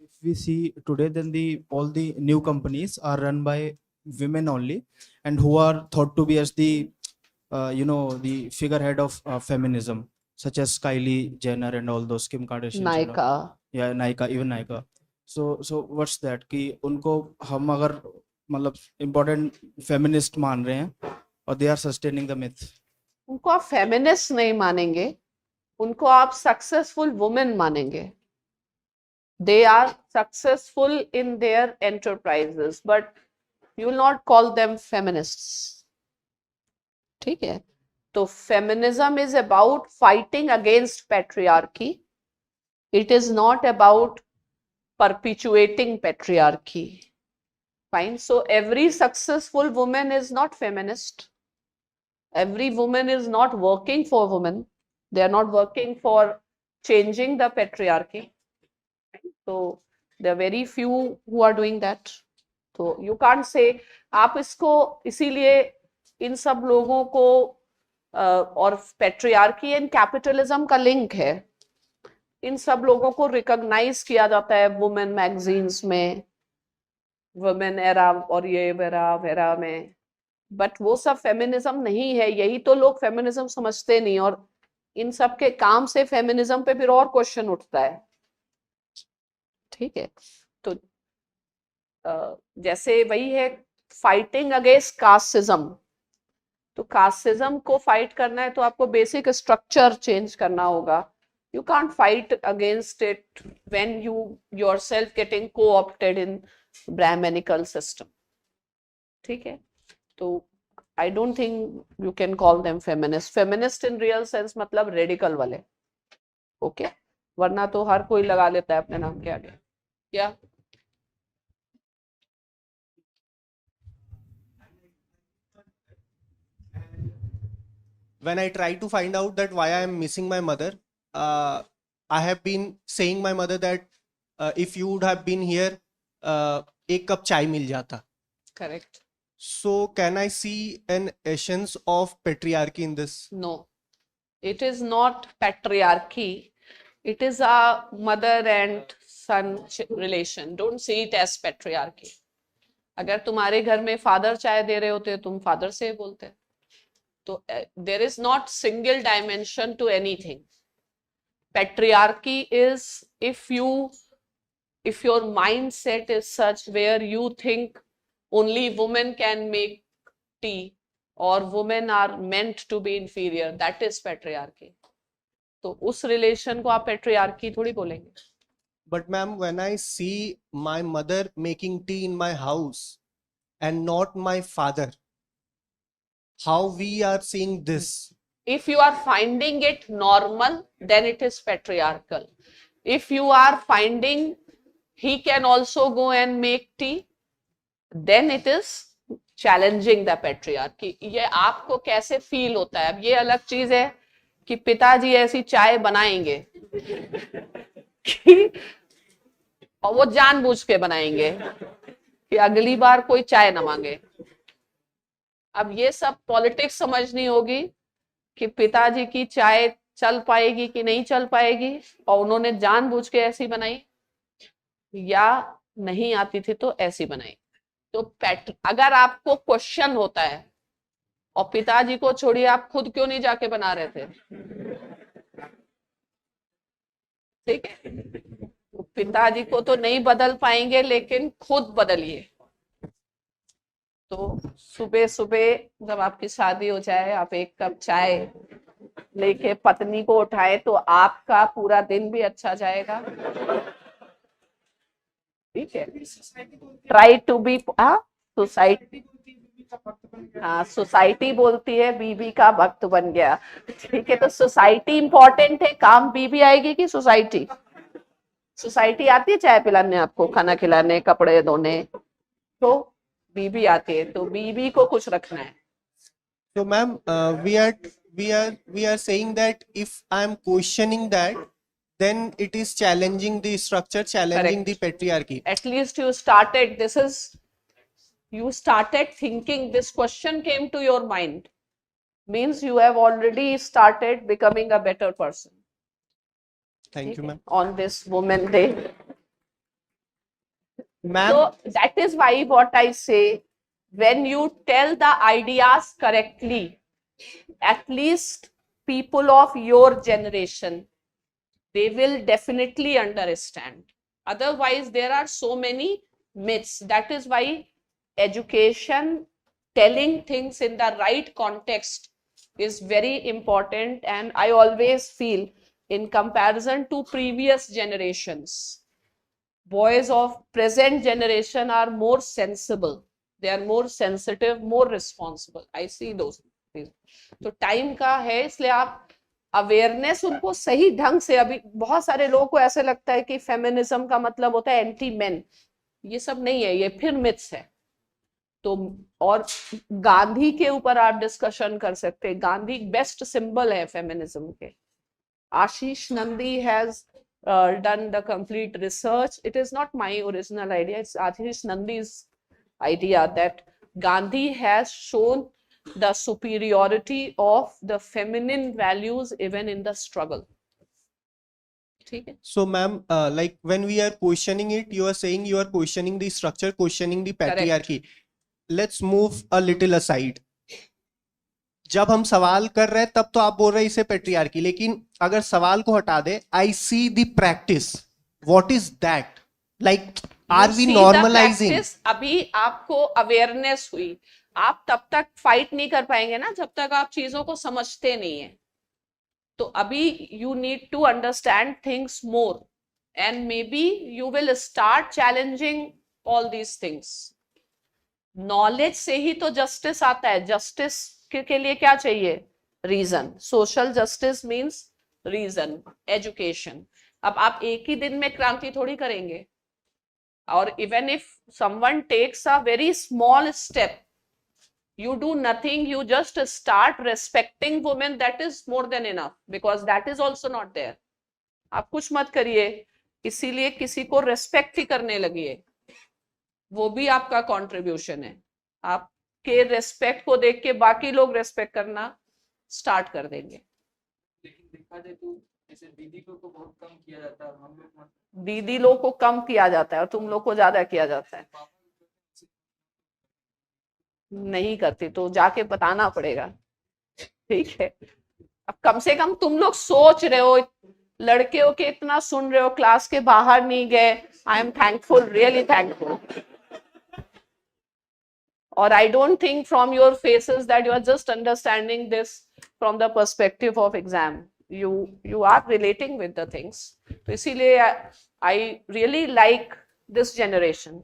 if we see today, then the all the new companies are run by women only, and who are thought to be as the the figurehead of feminism, such as Kylie Jenner and all those, Kim Kardashians and all. Nykaa. Yeah, Nika, even Nika. So what's that कि उनको हम अगर मतलब important feminist मान रहे हैं, और they are sustaining the myth. उनको आप फेमिनिस्ट नहीं मानेंगे, उनको आप सक्सेसफुल वुमेन मानेंगे. They are successful in their enterprises, but you will not call them feminists. ठीक है. तो feminism is about fighting against patriarchy. It is not about perpetuating patriarchy. Fine. So every successful woman is not feminist. Every woman is not working for women. They are not working for changing the patriarchy. So there are very few who are doing that. So you can't say आप इसको इसीलिए इन सब लोगों को और patriarchy and capitalism का link है. इन सब लोगों को रिकॉग्नाइज किया जाता है वुमेन मैगजीन्स में, वुमेन एरा और ये वेरा में, बट वो सब फेमिनिज्म नहीं है. यही तो लोग फेमिनिज्म समझते नहीं, और इन सब के काम से फेमिनिज्म पे फिर और क्वेश्चन उठता है. ठीक है. तो जैसे वही है फाइटिंग अगेंस्ट कास्टिज्म. तो कास्टिज्म को फाइट करना है तो आपको बेसिक स्ट्रक्चर चेंज करना होगा. You can't fight against it when you yourself getting co-opted in Brahmanical system. ठीक है. तो I don't think you can call them feminist. Feminist in real sense मतलब radical वाले. Okay? वरना तो हर कोई लगा लेता है अपने नाम के आगे. क्या? When I try to find out that why I am missing my mother, I have been saying my mother that if you would have been here, एक कप चाय मिल जाता. Correct. So can I see an essence of patriarchy in this? No. It is not patriarchy. It is a mother and son relation. Don't see it as patriarchy. अगर तुम्हारे घर में father चाय दे रहे होते तुम फादर से बोलते. तो there is not single dimension to anything. Patriarchy is if your mindset is such where you think only women can make tea or women are meant to be inferior, that is patriarchy. तो उस relation को आप patriarchy थोड़ी बोलेंगे. But ma'am, when I see my mother making tea in my house and not my father, how we are seeing this? If you are finding it normal, then it is patriarchal. If you are finding he can also go and make tea, then it is challenging the patriarchy. ये आपको कैसे feel होता है. अब ये अलग चीज है कि पिताजी ऐसी चाय बनाएंगे कि और वो जानबूझ के बनाएंगे कि अगली बार कोई चाय ना मांगे. अब ये सब पॉलिटिक्स समझनी होगी कि पिताजी की चाय चल पाएगी कि नहीं चल पाएगी, और उन्होंने जानबूझ के ऐसी बनाई या नहीं आती थी तो ऐसी बनाई. तो अगर आपको क्वेश्चन होता है, और पिताजी को छोड़िए आप खुद क्यों नहीं जाके बना रहे थे. ठीक है. तो पिताजी को तो नहीं बदल पाएंगे, लेकिन खुद बदलिए. तो सुबह सुबह जब आपकी शादी हो जाए, आप एक कप चाय लेके पत्नी को उठाए तो आपका पूरा दिन भी अच्छा जाएगा. ठीक है. Try to be society. हाँ, सोसाइटी बोलती है बीबी का भक्त बन गया. ठीक है. तो सोसाइटी इंपॉर्टेंट है. काम बीबी आएगी कि सोसाइटी. सोसाइटी आती है चाय पिलाने, आपको खाना खिलाने, कपड़े धोने, तो बीबी आती है. तो बीबी को खुश रखना है. So ma'am, we are saying that if I am questioning that, then it is challenging the structure, challenging the patriarchy. At least you started. You started thinking. This question came to your mind. Means you have already started becoming a better person. Thank you, ma'am. On this Women Day. Ma'am, So that is why what I say, when you tell the ideas correctly, at least people of your generation, they will definitely understand. Otherwise, there are so many myths. That is why education, telling things in the right context, is very important. And I always feel, in comparison to previous generations, boys of present generation are more sensible, they are more sensitive, more responsible. I see those things. तो time का है, इसलिए आप awareness उनको सही ढंग से, अभी बहुत सारे लोगों को ऐसे लगता है कि फेमिनिज्म का मतलब होता है एंटी मेन, ये सब नहीं है, ये फिर मिथ्स है। तो और गांधी के ऊपर आप डिस्कशन कर सकते हैं, गांधी बेस्ट सिंबल है फेमिनिज्म के। Ashish Nandy has done the complete research. It is not my original idea, it's Ashish Nandi's idea that Gandhi has shown the superiority of the feminine values even in the struggle. ठीक है? so ma'am, like when we are questioning it, you are saying you are questioning the structure, questioning the patriarchy. Let's move a little aside. जब हम सवाल कर रहे हैं तब तो आप बोल रहे हैं इसे पेट्रियार्की, लेकिन अगर सवाल को हटा दे, I see the practice, what is that, like are we normalizing? अभी आपको अवेयरनेस हुई, आप तब तक फाइट नहीं कर पाएंगे ना जब तक आप चीजों को समझते नहीं है। तो अभी you need to understand things more and maybe you will start challenging all these things. Knowledge से ही तो जस्टिस आता है। जस्टिस के लिए क्या चाहिए? Reason. Social justice means reason, education. अब आप एक ही दिन में क्रांति थोड़ी करेंगे, और even if someone takes a very small step, you do nothing, you just start respecting women, that is more than enough, because that is also not there. आप कुछ मत करिए, इसीलिए किसी को रेस्पेक्ट ही करने लगिए, वो भी आपका कंट्रीब्यूशन है। आपके रेस्पेक्ट को देख के बाकी लोग रेस्पेक्ट करना स्टार्ट कर देंगे। लेकिन देखा जाए तो जैसे दीदी को बहुत कम किया जाता है, हम लोग दीदी लोग को कम किया जाता है और तुम लोग को ज्यादा किया जाता है। नहीं करती तो जाके बताना पड़ेगा, ठीक है? अब कम से कम तुम लोग सोच रहे हो, लड़कियों के इतना सुन रहे हो, क्लास के बाहर नहीं गए। I am thankful, really thankful. और I don't think from your faces that you are just understanding this from the perspective of exam, you are relating with the things. तो इसीलिए I really like this generation.